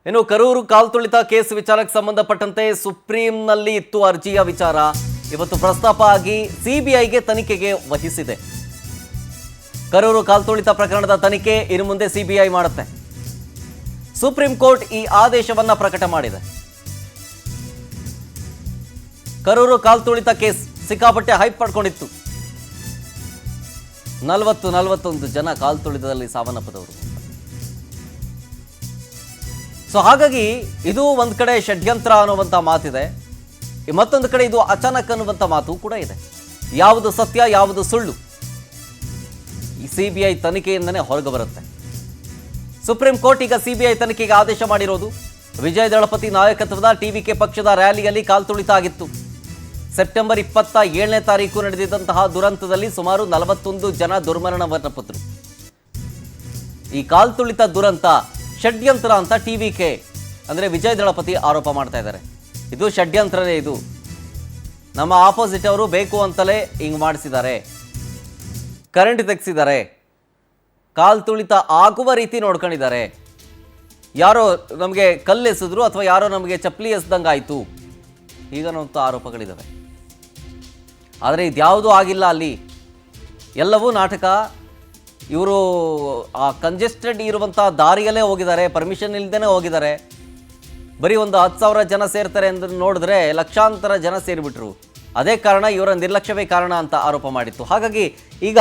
ಇನ್ನು ಕರೂರು ಕಾಲ್ತುಳಿತ ಕೇಸ್ ವಿಚಾರಕ್ಕೆ ಸಂಬಂಧಪಟ್ಟಂತೆ ಸುಪ್ರೀಂನಲ್ಲಿ ಇತ್ತು ಅರ್ಜಿಯ ವಿಚಾರ. ಇವತ್ತು ಪ್ರಸ್ತಾಪ ಆಗಿ ಸಿಬಿಐಗೆ ತನಿಖೆಗೆ ವಹಿಸಿದೆ. ಕರೂರು ಕಾಲ್ತುಳಿತ ಪ್ರಕರಣದ ತನಿಖೆ ಇನ್ನು ಮುಂದೆ ಸಿಬಿಐ ಮಾಡುತ್ತೆ. ಸುಪ್ರೀಂ ಕೋರ್ಟ್ ಈ ಆದೇಶವನ್ನ ಪ್ರಕಟ ಮಾಡಿದೆ. ಕರೂರು ಕಾಲ್ತುಳಿತ ಕೇಸ್ ಸಿಕ್ಕಾಪಟ್ಟೆ ಹೈಪ್ ಪಡ್ಕೊಂಡಿತ್ತು. 41 ಜನ ಕಾಲ್ತುಳಿತದಲ್ಲಿ ಸಾವನ್ನಪ್ಪಿದವರು. ಸೊ ಹಾಗಾಗಿ ಇದು ಒಂದು ಕಡೆ ಷಡ್ಯಂತ್ರ ಅನ್ನುವಂಥ ಮಾತಿದೆ, ಮತ್ತೊಂದು ಕಡೆ ಇದು ಅಚಾನಕ್ ಅನ್ನುವಂಥ ಮಾತು ಕೂಡ ಇದೆ. ಯಾವುದು ಸತ್ಯ ಯಾವುದು ಸುಳ್ಳು ಈ ಸಿಬಿಐ ತನಿಖೆಯಿಂದನೇ ಹೊರಗೆ ಬರುತ್ತೆ. ಸುಪ್ರೀಂ ಕೋರ್ಟ್ ಈಗ ಸಿಬಿಐ ತನಿಖೆಗೆ ಆದೇಶ ಮಾಡಿರೋದು. ವಿಜಯ ದಳಪತಿ ನಾಯಕತ್ವದ ಟಿವಿಕೆ ಪಕ್ಷದ ರ್ಯಾಲಿಯಲ್ಲಿ ಕಾಲ್ತುಳಿತ ಆಗಿತ್ತು. ಸೆಪ್ಟೆಂಬರ್ 27ನೇ ತಾರೀಕು ನಡೆದಿದ್ದಂತಹ ದುರಂತದಲ್ಲಿ ಸುಮಾರು 41 ಜನ ದುರ್ಮರಣವನ್ನಪ್ಪಿದ್ರು. ಈ ಕಾಲ್ತುಳಿತ ದುರಂತ ಷಡ್ಯಂತ್ರ ಅಂತ ಟಿವಿಕೆ ಅಂದರೆ ವಿಜಯ ದಳಪತಿ ಆರೋಪ ಮಾಡ್ತಾ ಇದ್ದಾರೆ. ಇದು ಷಡ್ಯಂತ್ರನೇ, ಇದು ನಮ್ಮ ಆಪೋಸಿಟ್ ಅವರು ಬೇಕು ಅಂತಲೇ ಹಿಂಗೆ ಮಾಡಿಸಿದ್ದಾರೆ, ಕರೆಂಟ್ ತೆಗೆಸಿದ್ದಾರೆ, ಕಾಲ್ತುಳಿತ ಆಗುವ ರೀತಿ ನೋಡ್ಕೊಂಡಿದ್ದಾರೆ, ಯಾರೋ ನಮಗೆ ಕಲ್ಲೆಸೆದ್ರು ಅಥವಾ ಯಾರೋ ನಮಗೆ ಚಪ್ಪಲಿ ಎಸ್ದಂಗಾಯಿತು, ಹೀಗನ್ನೋಂಥ ಆರೋಪಗಳಿದ್ದಾವೆ. ಆದರೆ ಇದ್ಯಾವುದೂ ಆಗಿಲ್ಲ. ಅಲ್ಲಿ ಎಲ್ಲವೂ ನಾಟಕ. ಇವರು ಆ ಕಂಜೆಸ್ಟೆಡ್ ಇರುವಂಥ ದಾರಿಯಲ್ಲೇ ಹೋಗಿದ್ದಾರೆ, ಪರ್ಮಿಷನ್ ಇಲ್ಲದೇ ಹೋಗಿದ್ದಾರೆ. ಬರೀ ಒಂದು 10,000 ಜನ ಸೇರ್ತಾರೆ ಅಂತ ನೋಡಿದ್ರೆ ಲಕ್ಷಾಂತರ ಜನ ಸೇರಿಬಿಟ್ರು. ಅದೇ ಕಾರಣ, ಇವರ ನಿರ್ಲಕ್ಷ್ಯವೇ ಕಾರಣ ಅಂತ ಆರೋಪ ಮಾಡಿತ್ತು. ಹಾಗಾಗಿ ಈಗ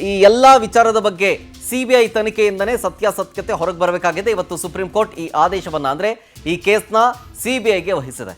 ಈ ಎಲ್ಲ ವಿಚಾರದ ಬಗ್ಗೆ ಸಿಬಿಐ ತನಿಖೆಯಿಂದನೇ ಸತ್ಯಾಸತ್ಯತೆ ಹೊರಗೆ ಬರಬೇಕಾಗಿದೆ. ಇವತ್ತು ಸುಪ್ರೀಂ ಕೋರ್ಟ್ ಈ ಆದೇಶವನ್ನು ಅಂದರೆ ಈ ಕೇಸ್ನ ಸಿಬಿಐಗೆ ವಹಿಸಿದೆ.